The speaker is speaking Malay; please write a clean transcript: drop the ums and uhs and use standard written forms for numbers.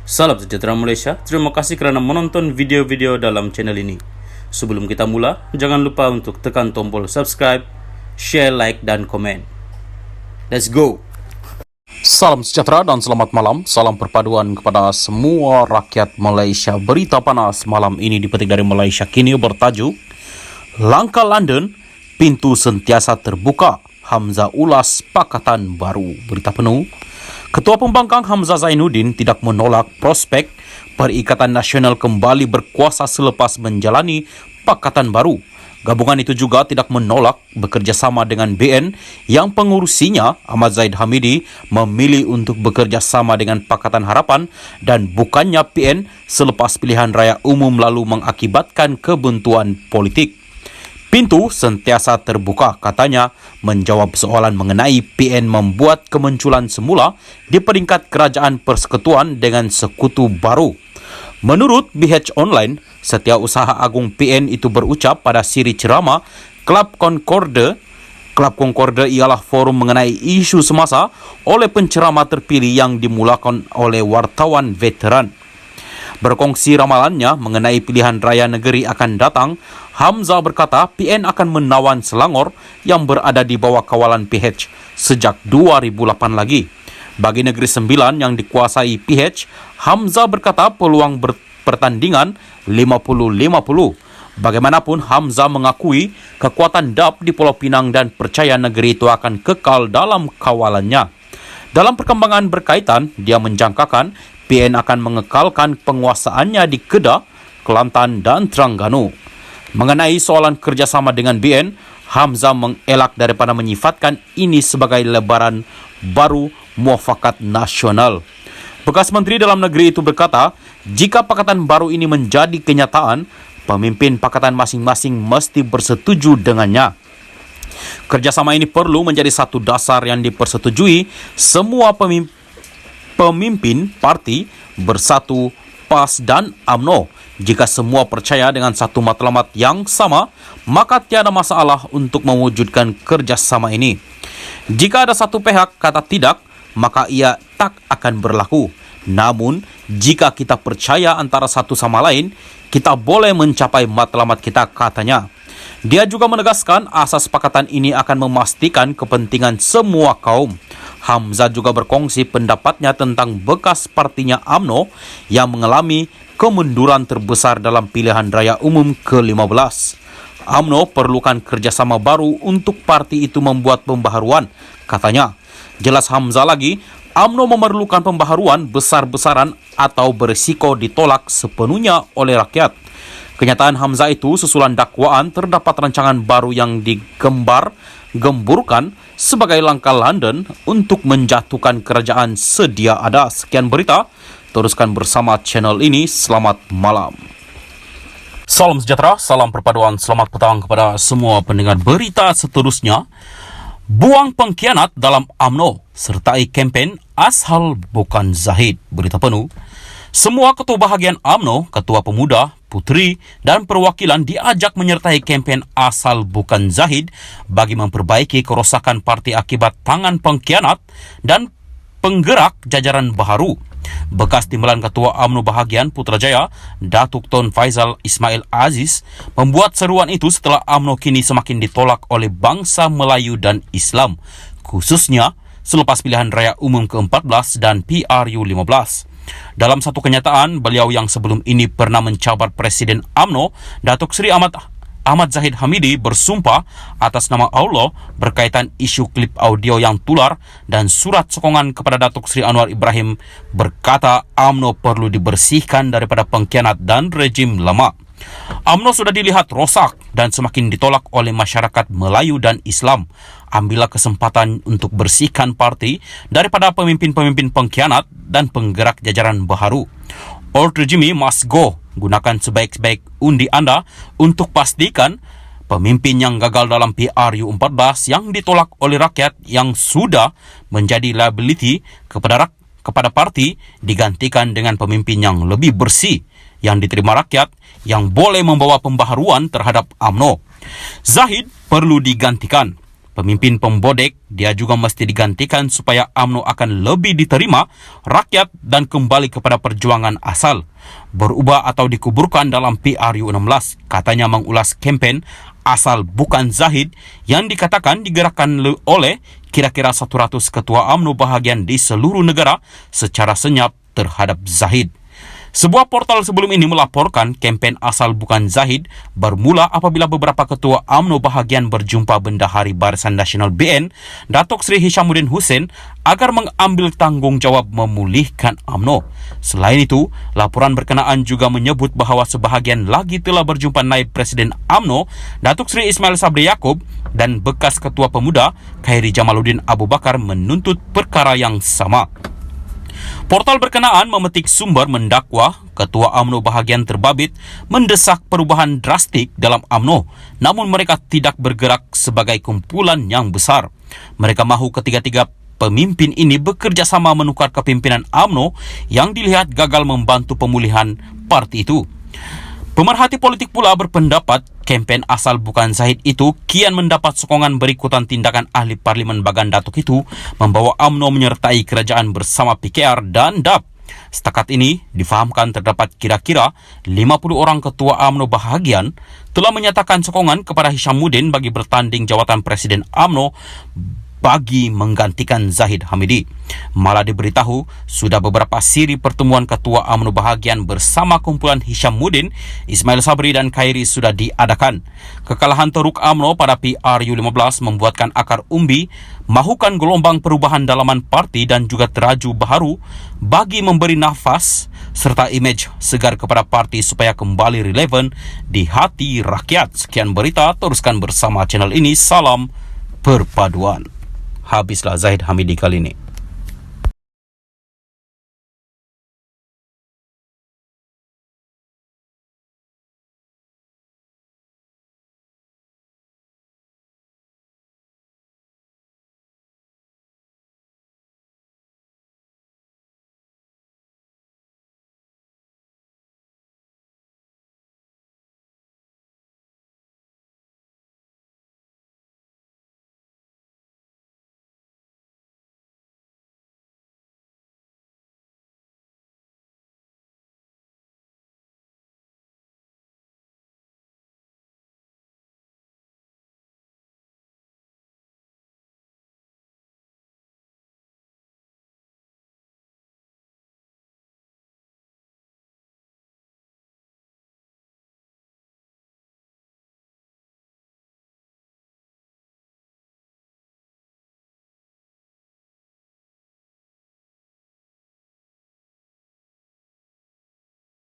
Salam sejahtera Malaysia, terima kasih kerana menonton video-video dalam channel ini. Sebelum kita mula, jangan lupa untuk tekan tombol subscribe, share, like, dan komen. Let's go! Salam sejahtera dan selamat malam. Salam perpaduan kepada semua rakyat Malaysia. Berita panas malam ini dipetik dari Malaysia Kini bertajuk Langkah London, pintu sentiasa terbuka. Hamzah ulas pakatan baru. Berita penuh. Ketua Pembangkang Hamzah Zainuddin tidak menolak prospek Perikatan Nasional kembali berkuasa selepas menjalani pakatan baru. Gabungan itu juga tidak menolak bekerjasama dengan BN yang pengurusinya Ahmad Zahid Hamidi memilih untuk bekerjasama dengan Pakatan Harapan dan bukannya PN selepas pilihan raya umum lalu mengakibatkan kebuntuan politik. Pintu sentiasa terbuka, katanya, menjawab soalan mengenai PN membuat kemunculan semula di peringkat kerajaan persekutuan dengan sekutu baru. Menurut BH Online, Setiausaha Agung PN itu berucap pada siri ceramah Klub Concorde. Klub Concorde ialah forum mengenai isu semasa oleh penceramah terpilih yang dimulakan oleh wartawan veteran. Berkongsi ramalannya mengenai pilihan raya negeri akan datang, Hamzah berkata PN akan menawan Selangor yang berada di bawah kawalan PH sejak 2008 lagi. Bagi Negeri Sembilan yang dikuasai PH, Hamzah berkata peluang pertandingan 50-50. Bagaimanapun, Hamzah mengakui kekuatan DAP di Pulau Pinang dan percaya negeri itu akan kekal dalam kawalannya. Dalam perkembangan berkaitan, dia menjangkakan PN akan mengekalkan penguasaannya di Kedah, Kelantan dan Terengganu. Mengenai soalan kerjasama dengan BN, Hamzah mengelak daripada menyifatkan ini sebagai lebaran baru muafakat nasional. Bekas Menteri Dalam Negeri itu berkata, jika pakatan baru ini menjadi kenyataan, pemimpin pakatan masing-masing mesti bersetuju dengannya. Kerjasama ini perlu menjadi satu dasar yang dipersetujui semua pemimpin parti bersatu, PAS dan UMNO. Jika semua percaya dengan satu matlamat yang sama, maka tiada masalah untuk mewujudkan kerjasama ini. Jika ada satu pihak kata tidak, maka ia tak akan berlaku. Namun, jika kita percaya antara satu sama lain, kita boleh mencapai matlamat kita, katanya. Dia juga menegaskan asas pakatan ini akan memastikan kepentingan semua kaum. Hamzah juga berkongsi pendapatnya tentang bekas partinya UMNO yang mengalami kemunduran terbesar dalam pilihan raya umum ke-15. UMNO perlukan kerjasama baru untuk parti itu membuat pembaharuan, katanya. Jelas Hamzah lagi, UMNO memerlukan pembaharuan besar-besaran atau berisiko ditolak sepenuhnya oleh rakyat. Kenyataan Hamzah itu susulan dakwaan terdapat rancangan baru yang digemburkan sebagai langkah London untuk menjatuhkan kerajaan sedia ada. Sekian berita, teruskan bersama channel ini. Selamat malam. Salam sejahtera, salam perpaduan, selamat petang kepada semua pendengar berita seterusnya. Buang pengkhianat dalam UMNO sertai kempen asal bukan Zahid. Berita penuh. Semua ketua bahagian UMNO, ketua pemuda, puteri dan perwakilan diajak menyertai kempen asal bukan Zahid bagi memperbaiki kerosakan parti akibat tangan pengkhianat dan penggerak jajaran baharu. Bekas timbalan Ketua UMNO bahagian Putrajaya, Datuk Tun Faizal Ismail Aziz, membuat seruan itu setelah UMNO kini semakin ditolak oleh bangsa Melayu dan Islam, khususnya selepas pilihan raya umum ke-14 dan PRU 15. Dalam satu kenyataan, beliau yang sebelum ini pernah mencabar Presiden UMNO, Datuk Seri Ahmad Zahid Hamidi bersumpah atas nama Allah berkaitan isu klip audio yang tular dan surat sokongan kepada Datuk Seri Anwar Ibrahim, berkata UMNO perlu dibersihkan daripada pengkhianat dan rejim lama. UMNO sudah dilihat rosak dan semakin ditolak oleh masyarakat Melayu dan Islam. Ambillah kesempatan untuk bersihkan parti daripada pemimpin-pemimpin pengkhianat dan penggerak jajaran baharu. Old regime must go. Gunakan sebaik-baik undi anda untuk pastikan pemimpin yang gagal dalam PRU 14 yang ditolak oleh rakyat yang sudah menjadi liability kepada parti digantikan dengan pemimpin yang lebih bersih yang diterima rakyat yang boleh membawa pembaharuan terhadap UMNO. Zahid perlu digantikan. pemimpin pembodek, dia juga mesti digantikan supaya UMNO akan lebih diterima rakyat dan kembali kepada perjuangan asal. Berubah atau dikuburkan dalam PRU 16, katanya mengulas kempen asal bukan Zahid yang dikatakan digerakkan oleh kira-kira 100 ketua UMNO bahagian di seluruh negara secara senyap terhadap Zahid. Sebuah portal sebelum ini melaporkan kempen asal bukan Zahid bermula apabila beberapa ketua UMNO bahagian berjumpa Bendahari Barisan Nasional BN, Datuk Seri Hishamuddin Hussein, agar mengambil tanggungjawab memulihkan UMNO. Selain itu, laporan berkenaan juga menyebut bahawa sebahagian lagi telah berjumpa Naib Presiden UMNO, Datuk Seri Ismail Sabri Yaakob, dan bekas Ketua Pemuda Khairi Jamaluddin Abu Bakar menuntut perkara yang sama. Portal berkenaan memetik sumber mendakwa ketua UMNO bahagian terbabit mendesak perubahan drastik dalam UMNO, namun mereka tidak bergerak sebagai kumpulan yang besar. Mereka mahu ketiga-tiga pemimpin ini bekerjasama menukar kepimpinan UMNO yang dilihat gagal membantu pemulihan parti itu. Pemerhati politik pula berpendapat kempen asal bukan Zahid itu kian mendapat sokongan berikutan tindakan ahli Parlimen Bagan Datuk itu membawa UMNO menyertai kerajaan bersama PKR dan DAP. Setakat ini difahamkan terdapat kira-kira 50 orang ketua UMNO bahagian telah menyatakan sokongan kepada Hishamuddin bagi bertanding jawatan Presiden UMNO bagi menggantikan Zahid Hamidi. Malah diberitahu sudah beberapa siri pertemuan ketua UMNO bahagian bersama kumpulan Hishamuddin, Ismail Sabri dan Khairi sudah diadakan. Kekalahan teruk UMNO pada PRU 15 membuatkan akar umbi mahukan gelombang perubahan dalaman parti dan juga teraju baharu bagi memberi nafas serta imej segar kepada parti supaya kembali relevan di hati rakyat. Sekian berita, teruskan bersama channel ini. Salam Perpaduan. Habislah Zahid Hamidi kali ini.